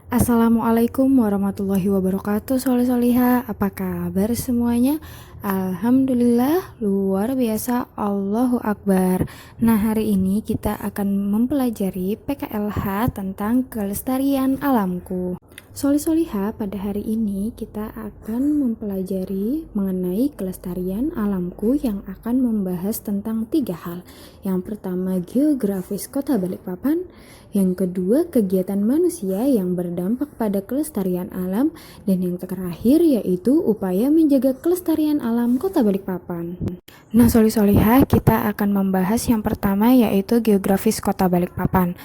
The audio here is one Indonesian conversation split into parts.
Assalamualaikum warahmatullahi wabarakatuh. Soleh-soliha, apa kabar semuanya? Alhamdulillah, luar biasa, Allahu Akbar. Nah, hari ini kita akan mempelajari PKLH tentang kelestarian alamku. Soleh-soliha, pada hari ini kita akan mempelajari mengenai kelestarian alamku yang akan membahas tentang 3 hal. Yang pertama, geografis Kota Balikpapan. Yang kedua, kegiatan manusia yang berdampak pada kelestarian alam. Dan yang terakhir yaitu upaya menjaga kelestarian alam Kota Balikpapan. Nah, soleh-solehah, kita akan membahas yang pertama yaitu geografis Kota Balikpapan.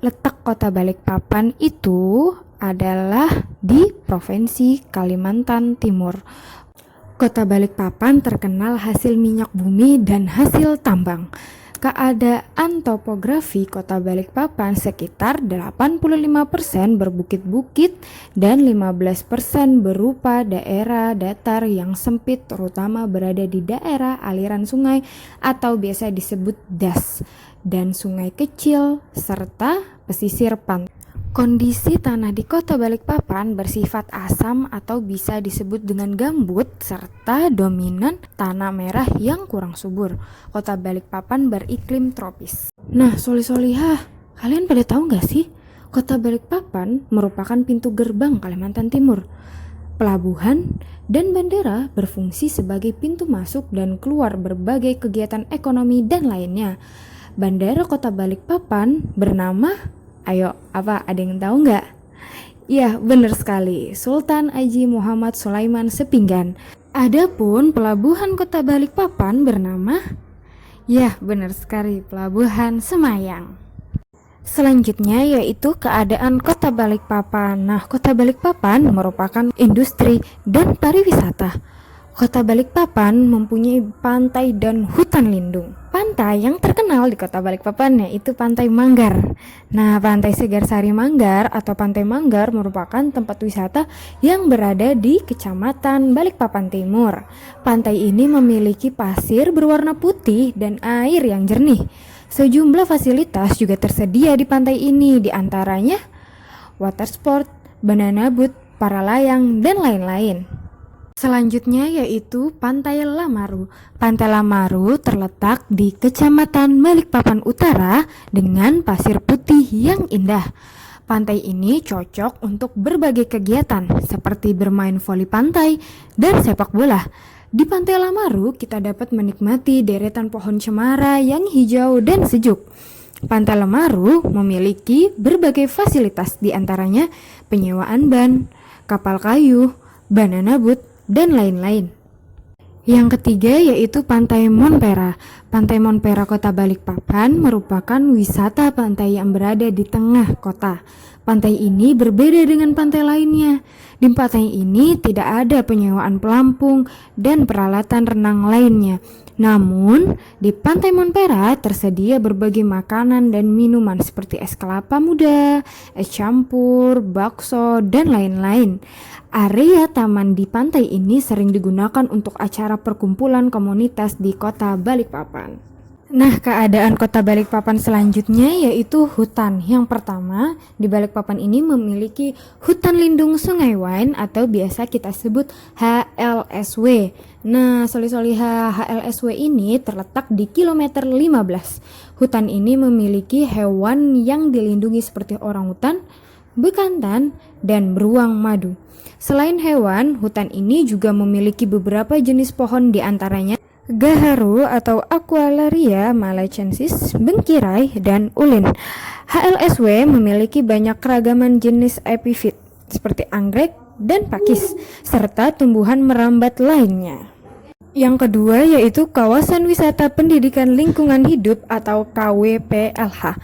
Letak Kota Balikpapan itu adalah di Provinsi Kalimantan Timur. Kota Balikpapan terkenal hasil minyak bumi dan hasil tambang. Keadaan topografi Kota Balikpapan sekitar 85% berbukit-bukit dan 15% berupa daerah datar yang sempit, terutama berada di daerah aliran sungai atau biasa disebut das, dan sungai kecil serta pesisir pantai. Kondisi tanah di Kota Balikpapan bersifat asam atau bisa disebut dengan gambut serta dominan tanah merah yang kurang subur. Kota Balikpapan beriklim tropis. Nah, soleh-solihah, kalian pada tahu gak sih? Kota Balikpapan merupakan pintu gerbang Kalimantan Timur. Pelabuhan dan bandara berfungsi sebagai pintu masuk dan keluar berbagai kegiatan ekonomi dan lainnya. Bandara Kota Balikpapan bernama, ayo, apa ada yang tahu nggak? Iya, benar sekali, Sultan Haji Muhammad Sulaiman Sepinggan. Adapun pelabuhan Kota Balikpapan bernama, ya benar sekali, Pelabuhan Semayang. Selanjutnya yaitu keadaan Kota Balikpapan. Nah, Kota Balikpapan merupakan industri dan pariwisata. Kota Balikpapan mempunyai pantai dan hutan lindung. Pantai yang terkenal di Kota Balikpapan yaitu Pantai Manggar. Nah, Pantai Segarsari Manggar atau Pantai Manggar merupakan tempat wisata yang berada di Kecamatan Balikpapan Timur. Pantai ini memiliki pasir berwarna putih dan air yang jernih. Sejumlah fasilitas juga tersedia di pantai ini, diantaranya water sport, banana boat, para layang, dan lain-lain. Selanjutnya yaitu Pantai Lamaru. Pantai Lamaru terletak di Kecamatan Balikpapan Utara dengan pasir putih yang indah. Pantai ini cocok untuk berbagai kegiatan seperti bermain voli pantai dan sepak bola. Di Pantai Lamaru kita dapat menikmati deretan pohon cemara yang hijau dan sejuk. Pantai Lamaru memiliki berbagai fasilitas, diantaranya penyewaan ban, kapal kayu, banana boat, dan lain-lain. Yang ketiga yaitu Pantai Monpera. Pantai Monpera Kota Balikpapan merupakan wisata pantai yang berada di tengah kota. Pantai ini berbeda dengan pantai lainnya. Di pantai ini tidak ada penyewaan pelampung dan peralatan renang lainnya. Namun, di Pantai Monpera tersedia berbagai makanan dan minuman seperti es kelapa muda, es campur, bakso, dan lain-lain. Area taman di pantai ini sering digunakan untuk acara perkumpulan komunitas di Kota Balikpapan. Nah, keadaan Kota Balikpapan selanjutnya yaitu hutan. Yang pertama, di Balikpapan ini memiliki hutan lindung Sungai Wain atau biasa kita sebut HLSW. Nah, soleh-solehah, HLSW ini terletak di kilometer 15. Hutan ini memiliki hewan yang dilindungi seperti orangutan, bekantan, dan beruang madu. Selain hewan, hutan ini juga memiliki beberapa jenis pohon, diantaranya gaharu atau Aqualaria malacensis, bengkirai, dan ulin. HLSW memiliki banyak keragaman jenis epifit seperti anggrek dan pakis, serta tumbuhan merambat lainnya. Yang kedua yaitu Kawasan Wisata Pendidikan Lingkungan Hidup atau KWPLH.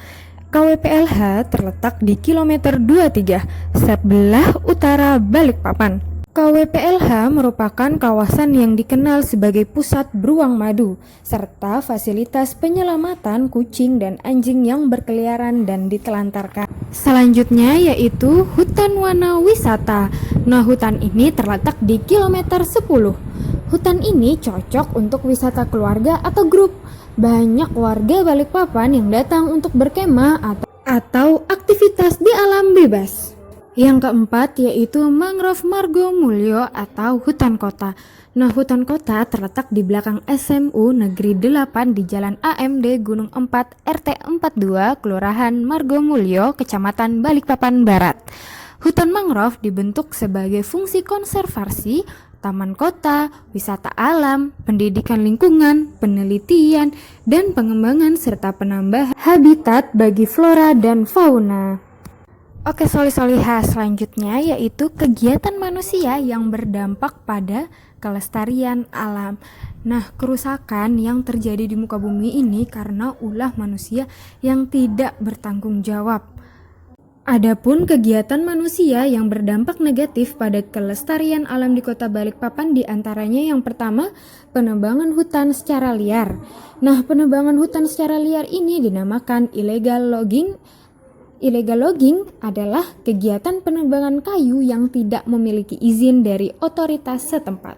KWPLH terletak di kilometer 23 sebelah utara Balikpapan. KWPLH merupakan kawasan yang dikenal sebagai pusat beruang madu serta fasilitas penyelamatan kucing dan anjing yang berkeliaran dan ditelantarkan. Selanjutnya yaitu Hutan Wana Wisata. Nah, hutan ini terletak di kilometer 10. Hutan ini cocok untuk wisata keluarga atau grup. Banyak warga Balikpapan yang datang untuk berkemah atau aktivitas di alam bebas. Yang keempat yaitu mangrove Margomulyo atau hutan kota. Nah, hutan kota terletak di belakang SMU Negeri 8 di Jalan AMD Gunung 4 RT 42 Kelurahan Margomulyo, Kecamatan Balikpapan Barat. Hutan mangrove dibentuk sebagai fungsi konservasi, taman kota, wisata alam, pendidikan lingkungan, penelitian, dan pengembangan serta penambah habitat bagi flora dan fauna. Oke, solihah selanjutnya yaitu kegiatan manusia yang berdampak pada kelestarian alam. Nah, kerusakan yang terjadi di muka bumi ini karena ulah manusia yang tidak bertanggung jawab. Adapun kegiatan manusia yang berdampak negatif pada kelestarian alam di Kota Balikpapan diantaranya yang pertama, penebangan hutan secara liar. Nah, penebangan hutan secara liar ini dinamakan illegal logging. Illegal logging adalah kegiatan penebangan kayu yang tidak memiliki izin dari otoritas setempat.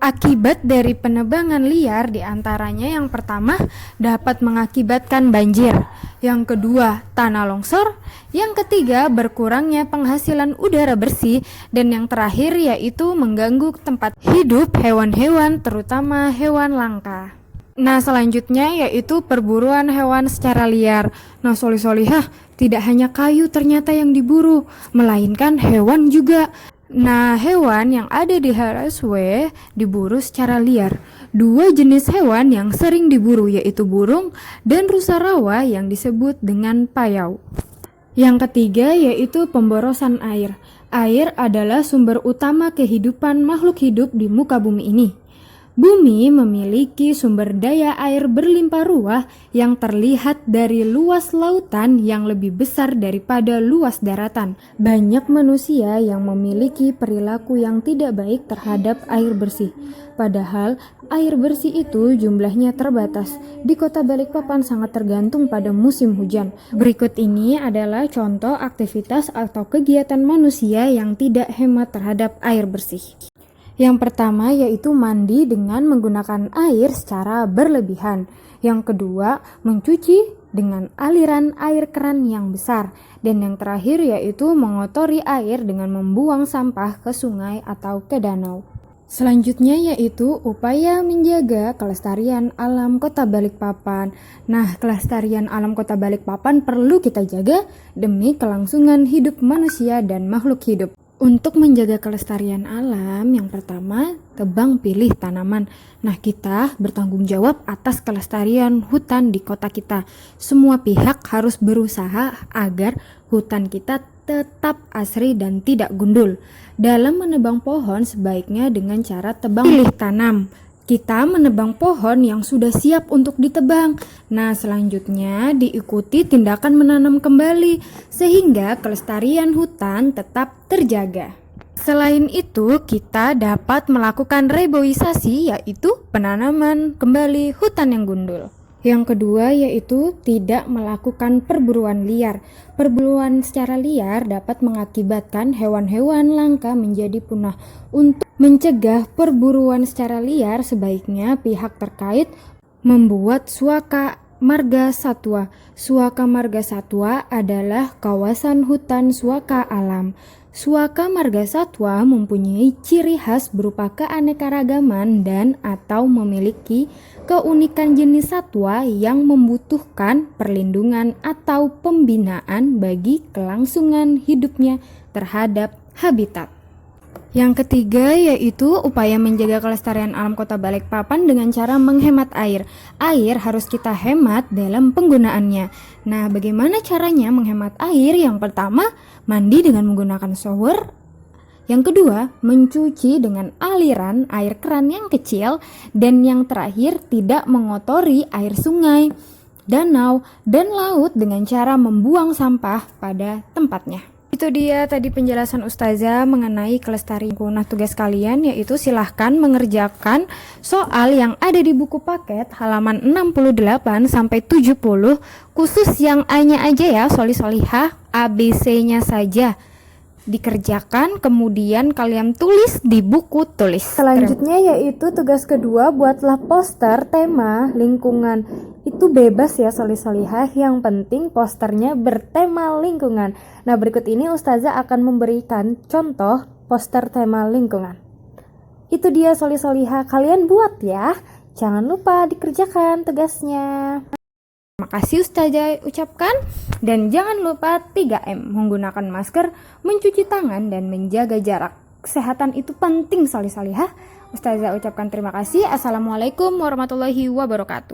Akibat dari penebangan liar diantaranya yang pertama dapat mengakibatkan banjir, yang kedua tanah longsor, yang ketiga berkurangnya penghasilan udara bersih, dan yang terakhir yaitu mengganggu tempat hidup hewan-hewan terutama hewan langka. Nah, selanjutnya yaitu perburuan hewan secara liar. Nah, solihah, tidak hanya kayu ternyata yang diburu, melainkan hewan juga. Nah, hewan yang ada di HRSW diburu secara liar. Dua jenis hewan yang sering diburu yaitu burung dan rusa rawa yang disebut dengan payau. Yang ketiga yaitu pemborosan air. Air adalah sumber utama kehidupan makhluk hidup di muka bumi ini. Bumi memiliki sumber daya air berlimpah ruah yang terlihat dari luas lautan yang lebih besar daripada luas daratan. Banyak manusia yang memiliki perilaku yang tidak baik terhadap air bersih. Padahal air bersih itu jumlahnya terbatas. Di Kota Balikpapan sangat tergantung pada musim hujan. Berikut ini adalah contoh aktivitas atau kegiatan manusia yang tidak hemat terhadap air bersih. Yang pertama yaitu mandi dengan menggunakan air secara berlebihan. Yang kedua, mencuci dengan aliran air keran yang besar. Dan yang terakhir yaitu mengotori air dengan membuang sampah ke sungai atau ke danau. Selanjutnya yaitu upaya menjaga kelestarian alam Kota Balikpapan. Nah, kelestarian alam Kota Balikpapan perlu kita jaga demi kelangsungan hidup manusia dan makhluk hidup. Untuk menjaga kelestarian alam, yang pertama, tebang pilih tanaman. Nah, kita bertanggung jawab atas kelestarian hutan di kota kita. Semua pihak harus berusaha agar hutan kita tetap asri dan tidak gundul. Dalam menebang pohon, sebaiknya dengan cara tebang pilih tanam. Kita menebang pohon yang sudah siap untuk ditebang. Nah, selanjutnya diikuti tindakan menanam kembali sehingga kelestarian hutan tetap terjaga. Selain itu, kita dapat melakukan reboisasi, yaitu penanaman kembali hutan yang gundul. Yang kedua yaitu tidak melakukan perburuan liar. Perburuan secara liar dapat mengakibatkan hewan-hewan langka menjadi punah. Untuk mencegah perburuan secara liar, sebaiknya pihak terkait membuat Suaka Marga Satwa. Suaka Marga Satwa adalah kawasan hutan suaka alam. Suaka Marga Satwa mempunyai ciri khas berupa keanekaragaman dan atau memiliki keunikan jenis satwa yang membutuhkan perlindungan atau pembinaan bagi kelangsungan hidupnya terhadap habitat. Yang ketiga yaitu upaya menjaga kelestarian alam Kota Balikpapan dengan cara menghemat air. Air harus kita hemat dalam penggunaannya. Nah, bagaimana caranya menghemat air? Yang pertama, mandi dengan menggunakan shower. Yang kedua, mencuci dengan aliran air keran yang kecil. Dan yang terakhir, tidak mengotori air sungai, danau, dan laut dengan cara membuang sampah pada tempatnya. Itu dia tadi penjelasan Ustazah mengenai kelestarian. Nah, tugas kalian yaitu silahkan mengerjakan soal yang ada di buku paket halaman 68 sampai 70, khusus yang A-nya aja ya, solihah, ABC-nya saja dikerjakan, kemudian kalian tulis di buku tulis. Selanjutnya yaitu tugas kedua, buatlah poster tema lingkungan. itu bebas ya solih-solihah, yang penting posternya bertema lingkungan. Nah, berikut ini Ustazah akan memberikan contoh poster tema lingkungan. Itu dia solih-solihah, kalian buat ya. Jangan lupa dikerjakan tugasnya. Terima kasih Ustazah ucapkan, dan jangan lupa 3M, menggunakan masker, mencuci tangan, dan menjaga jarak. Kesehatan itu penting solih-solihah. Ustazah ucapkan terima kasih. Assalamualaikum warahmatullahi wabarakatuh.